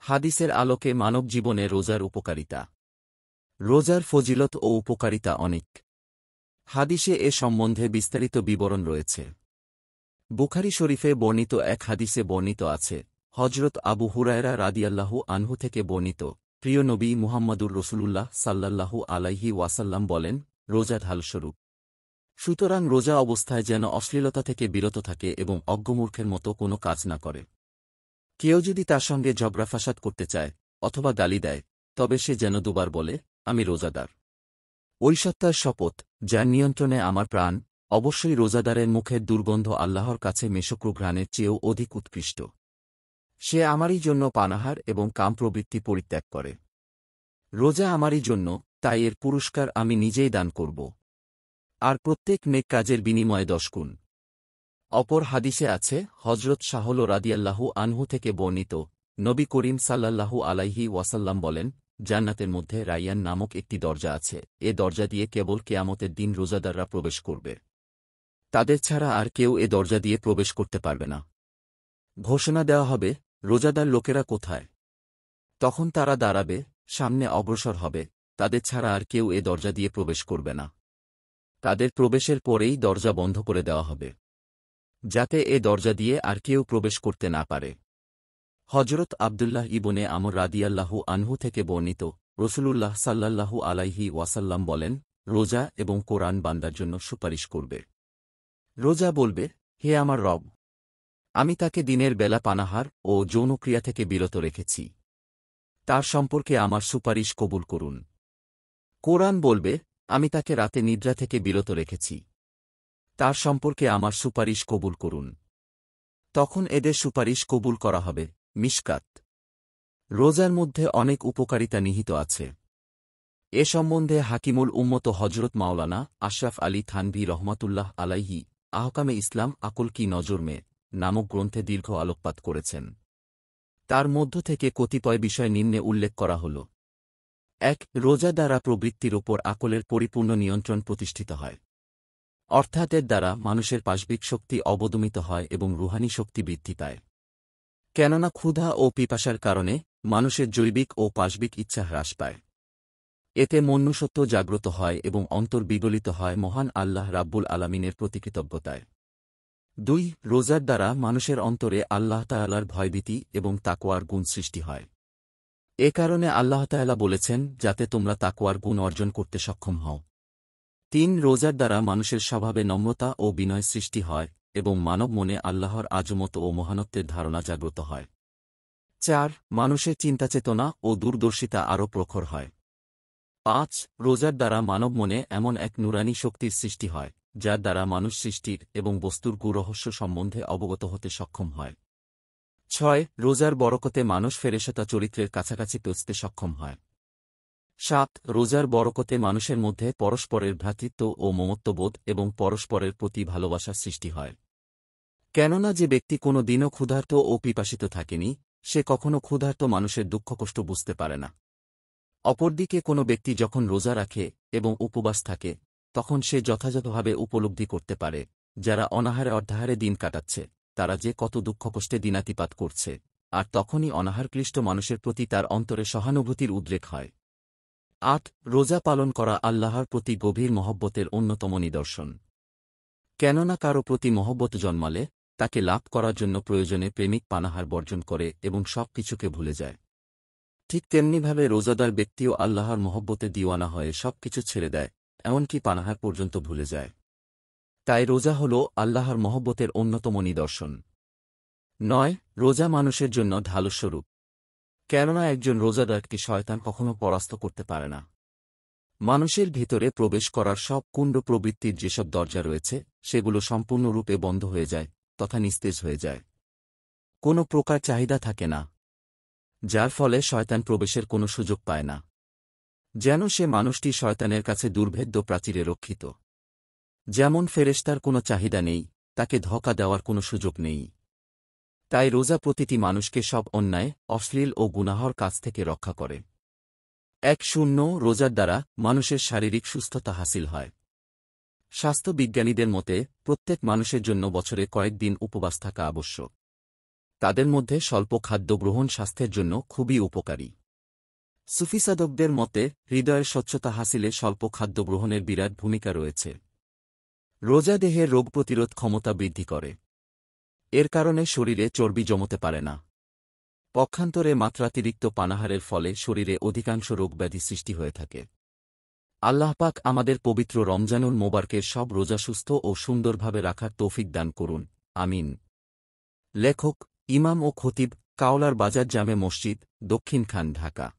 হাদিসের আলোকে মানব জীবনে রোজার উপকারিতা। রোজার ফজিলত ও উপকারিতা অনেক। হাদিসে এ সম্বন্ধে বিস্তারিত বিবরণ রয়েছে। বুখারী শরীফে বর্ণিত এক হাদিসে বর্ণিত আছে, হজরত আবু হুরায়রা রাদিয়াল্লাহু আনহু থেকে বর্ণিত, প্রিয় নবী মুহাম্মদুর রসুলুল্লাহ সাল্লাল্লাহু আলাইহি ওয়াসাল্লাম বলেন, রোজা ঢালস্বরূপ। সুতরাং রোজা অবস্থায় যেন অশ্লীলতা থেকে বিরত থাকে এবং অজ্ঞমূর্খের মতো কোনো কাজ না করে। কেউ যদি তার সঙ্গে ঝগড়া ফাসাদ করতে চায় অথবা গালি দেয়, তবে সে যেন দুবার বলে, আমি রোজাদার। ওই সত্তার শপথ, যার নিয়ন্ত্রণে আমার প্রাণ, অবশ্যই রোজাদারের মুখের দুর্গন্ধ আল্লাহর কাছে মেশকরু ঘ্রাণের চেয়েও অধিক উৎকৃষ্ট। সে আমারই জন্য পানাহার এবং কাম প্রবৃত্তি পরিত্যাগ করে। রোজা আমারই জন্য, তাই এর পুরস্কার আমি নিজেই দান করব। আর প্রত্যেক নেক কাজের বিনিময়ে 10 গুণ। অপর হাদিসে আছে, হজরত শাহল রাদিয়াল্লাহু আনহু থেকে বর্ণিত, নবী করিম সাল্লাল্লাহু আলাইহি ওয়াসাল্লাম বলেন, জান্নাতের মধ্যে রাইয়ান নামক একটি দরজা আছে, এ দরজা দিয়ে কেবল কিয়ামতের দিন রোজাদাররা প্রবেশ করবে। তাদের ছাড়া আর কেউ এ দরজা দিয়ে প্রবেশ করতে পারবে না। ঘোষণা দেওয়া হবে, রোজাদার লোকেরা কোথায়? তখন তারা দাঁড়াবে, সামনে অগ্রসর হবে, তাদের ছাড়া আর কেউ এ দরজা দিয়ে প্রবেশ করবে না। তাদের প্রবেশের পরেই দরজা বন্ধ করে দেওয়া হবে, যাতে এ দরজা দিয়ে আর কেউ প্রবেশ করতে না পারে। হজরত আবদুল্লাহ ইবনে আমর রাদিয়াল্লাহু আনহু থেকে বর্ণিত, রসূলুল্লাহ সাল্লাল্লাহু আলাইহি ওয়াসাল্লাম বলেন, রোজা এবং কোরআন বান্দার জন্য সুপারিশ করবে। রোজা বলবে, হে আমার রব, আমি তাকে দিনের বেলা পানাহার ও যৌনক্রিয়া থেকে বিরত রেখেছি, তার সম্পর্কে আমার সুপারিশ কবুল করুন। কোরআন বলবে, আমি তাকে রাতে নিদ্রা থেকে বিরত রেখেছি, তার সম্পর্কে আমার সুপারিশ কবুল করুন। তখন এদের সুপারিশ কবুল করা হবে। মিশকাত। রোজার মধ্যে অনেক উপকারিতা নিহিত আছে। এ সম্বন্ধে হাকিমুল উম্মত হজরত মাওলানা আশরাফ আলী থানভী রহমাতুল্লাহ আলাইহি আহকামে ইসলাম আকল কি নজর মে নামক গ্রন্থে দীর্ঘ আলোকপাত করেছেন। তার মধ্য থেকে কতিপয় বিষয় নিম্নে উল্লেখ করা হল। ১. রোজা দ্বারা প্রবৃত্তির ওপর আকলের পরিপূর্ণ নিয়ন্ত্রণ প্রতিষ্ঠিত হয়। অর্থাৎ এর দ্বারা মানুষের পাশবিক শক্তি অবদমিত হয় এবং রুহানি শক্তি বৃদ্ধি পায়। কেননা ক্ষুধা ও পিপাসার কারণে মানুষের জৈবিক ও পাশবিক ইচ্ছা হ্রাস পায়। এতে মনুষ্যত্ব জাগ্রত হয় এবং অন্তর বিগলিত হয় মহান আল্লাহ রাব্বুল আলামিনের প্রতি কৃতজ্ঞতায়। ২. রোজার দ্বারা মানুষের অন্তরে আল্লাহ তাআলার ভয়ভীতি এবং তাকওয়ার গুণ সৃষ্টি হয়। এ কারণে আল্লাহ তাআলা বলেছেন, যাতে তোমরা তাকওয়ার গুণ অর্জন করতে সক্ষম হও। ৩. রোজার দ্বারা মানুষের স্বভাবে নম্রতা ও বিনয় সৃষ্টি হয় এবং মানব মনে আল্লাহর আজমত ও মহানত্বের ধারণা জাগ্রত হয়। ৪. মানুষের চিন্তাচেতনা ও দূরদর্শিতা আরও প্রখর হয়। ৫. রোজার দ্বারা মানব মনে এমন এক নুরানি শক্তির সৃষ্টি হয়, যার দ্বারা মানুষ সৃষ্টির এবং বস্তুর গুরহস্য সম্বন্ধে অবগত হতে সক্ষম হয়। ৬. রোজার বরকতে মানুষ ফেরেশতা চরিত্রের কাছাকাছি পৌঁছতে সক্ষম হয়। ৭. রোজার বরকতে মানুষের মধ্যে পরস্পরের ভ্রাতৃত্ব ও মমত্ববোধ এবং পরস্পরের প্রতি ভালোবাসার সৃষ্টি হয়। কেননা যে ব্যক্তি কোনো দিনও ক্ষুধার্ত ও পিপাসিত থাকেনি, সে কখনো ক্ষুধার্ত মানুষের দুঃখকষ্ট বুঝতে পারে না। অপরদিকে কোনো ব্যক্তি যখন রোজা রাখে এবং উপবাস থাকে, তখন সে যথাযথভাবে উপলব্ধি করতে পারে, যারা অনাহারে অর্ধাহারে দিন কাটাচ্ছে, তারা যে কত দুঃখকষ্টে দিনাতিপাত করছে, আর তখনই অনাহারক্লিষ্ট মানুষের প্রতি তার অন্তরে সহানুভূতির উদ্রেক হয়। ৮. রোজা পালন করা আল্লাহর প্রতি গভীর মহব্বতের অন্যতম নিদর্শন। কেননা কারো প্রতি মহব্বত জন্মালে তাকে লাভ করার জন্য প্রয়োজনে প্রেমিক পানাহার বর্জন করে এবং সব কিছুকে ভুলে যায়। ঠিক তেমনিভাবে রোজাদার ব্যক্তিও আল্লাহর মহব্বতে দিওয়ানা হয়ে সব কিছু ছেড়ে দেয়, এমনকি পানাহার পর্যন্ত ভুলে যায়। তাই রোজা হল আল্লাহর মহব্বতের অন্যতম নিদর্শন। ৯. রোজা মানুষের জন্য ঢালস্বরূপ। কেননা একজন রোজাদারকে শয়তান কখনো পরাস্ত করতে পারে না। মানুষের ভিতরে প্রবেশ করার সব কুণ্ড প্রবৃত্তির যেসব দরজা রয়েছে, সেগুলো সম্পূর্ণরূপে বন্ধ হয়ে যায় তথা নিস্তেজ হয়ে যায়। কোনো প্রকার চাহিদা থাকে না, যার ফলে শয়তান প্রবেশের কোনো সুযোগ পায় না। যেন সে মানুষটি শয়তানের কাছে দুর্ভেদ্য প্রাচীরে রক্ষিত। যেমন ফেরেশতার কোনো চাহিদা নেই, তাকে ধোঁকা দেওয়ার কোনো সুযোগ নেই। তাই রোজা প্রতিটি মানুষকে সব অন্যায়, অশ্লীল ও গুনাহর কাছ থেকে রক্ষা করে। ১. রোজার দ্বারা মানুষের শারীরিক সুস্থতা হাসিল হয়। স্বাস্থ্যবিজ্ঞানীদের মতে প্রত্যেক মানুষের জন্য বছরে কয়েকদিন উপবাস থাকা আবশ্যক। তাদের মধ্যে স্বল্প খাদ্য গ্রহণ স্বাস্থ্যের জন্য খুবই উপকারী। সুফিসাধকদের মতে হৃদয়ের স্বচ্ছতা হাসিলে স্বল্প খাদ্য গ্রহণের বিরাট ভূমিকা রয়েছে। রোজা দেহের রোগ প্রতিরোধ ক্ষমতা বৃদ্ধি করে। এর কারণে শরীরে চর্বি জমতে পারে না। পক্ষান্তরে মাত্রাতিরিক্ত পানাহারের ফলে শরীরে অধিকাংশ রোগব্যাধি সৃষ্টি হয়ে থাকে। আল্লাহ পাক আমাদের পবিত্র রমজানুল মোবারকের সব রোজা সুস্থ ও সুন্দরভাবে রাখার তৌফিক দান করুন, আমিন। লেখক ইমাম ও খতিব, কাওলার বাজার জামে মসজিদ, দক্ষিণখান, ঢাকা।